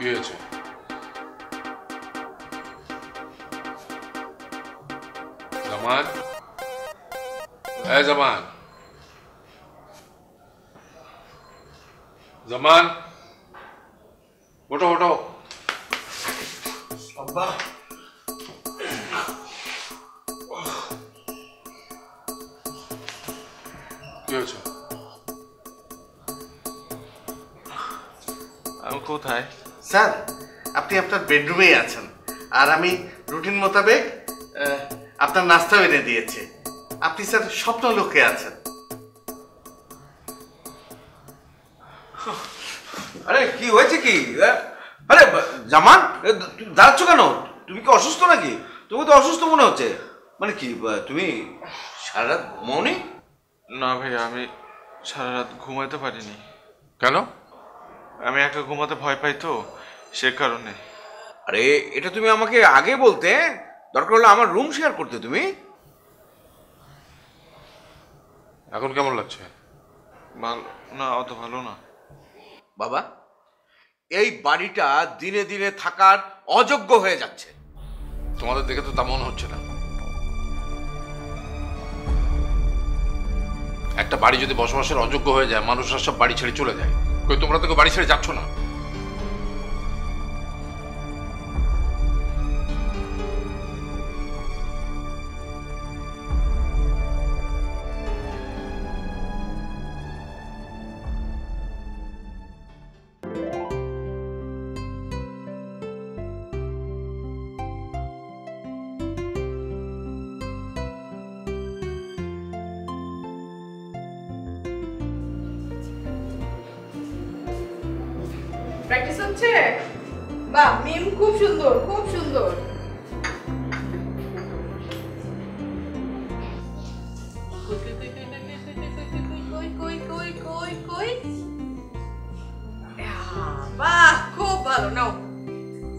কি হয়েছে? জামান, জামান, জামান, ওঠো ওঠো। আব্বা, কি হয়েছে? আমি কোথায়? স্যার আপনি আপনার বেডরুমেই আছেন, আর আমি রুটিন মোতাবেক আপনার নাস্তা এনে দিয়েছি। আপনি স্যার স্বপ্ন লোকে আছেন। আরে কি হয়েছে কি? আরে জামান, দাঁড়াচ্ছ কেন? তুমি কি অসুস্থ নাকি? তুমি তো অসুস্থ মনে হচ্ছে। মানে কি তুমি সারা রাত ঘুমাওনি? না ভাই, আমি সারা রাত ঘুমাতে পারিনি। কেন? আমি একা ঘুমাতে ভয় পাই তো, সে কারণে। আরে এটা তুমি আমাকে আগে বলতে, দরকার হলে আমার রুম শেয়ার করতে তুমি। এখন কেমন লাগছে? ভালো না, অত ভালো না। বাবা, এই বাড়িটা দিনে দিনে থাকার অযোগ্য হয়ে যাচ্ছে। তোমাদের দেখে তো তা মনে হচ্ছে না। একটা বাড়ি যদি বসবাসের অযোগ্য হয়ে যায়, মানুষরা সব বাড়ি ছেড়ে চলে যায়। কই তোমরা তো বাড়ি ছেড়ে যাচ্ছ না। প্র্যাকটিস হচ্ছে? বাহ, মিম খুব সুন্দর, খুব সুন্দর। বাহ, খুব ভালো। নাও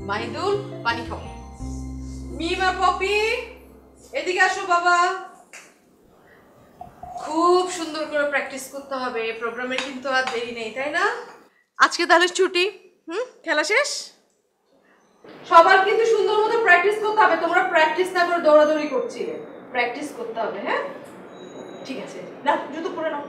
মাহিদুল, পানি খাও। মিমা, পপি, এদিকে আসো বাবা। খুব সুন্দর করে প্র্যাকটিস করতে হবে, প্রোগ্রামের কিন্তু আর দেরি নেই, তাই না? আজকে তাহলে ছুটি। খেলা শেষ। সবার কিন্তু সুন্দর মতো প্র্যাকটিস করতে হবে। তোমরা প্র্যাকটিস না করে দৌড়াদৌড়ি করছিলে। প্র্যাকটিস করতে হবে, হ্যাঁ? ঠিক আছে, না জুতো পরে নাও।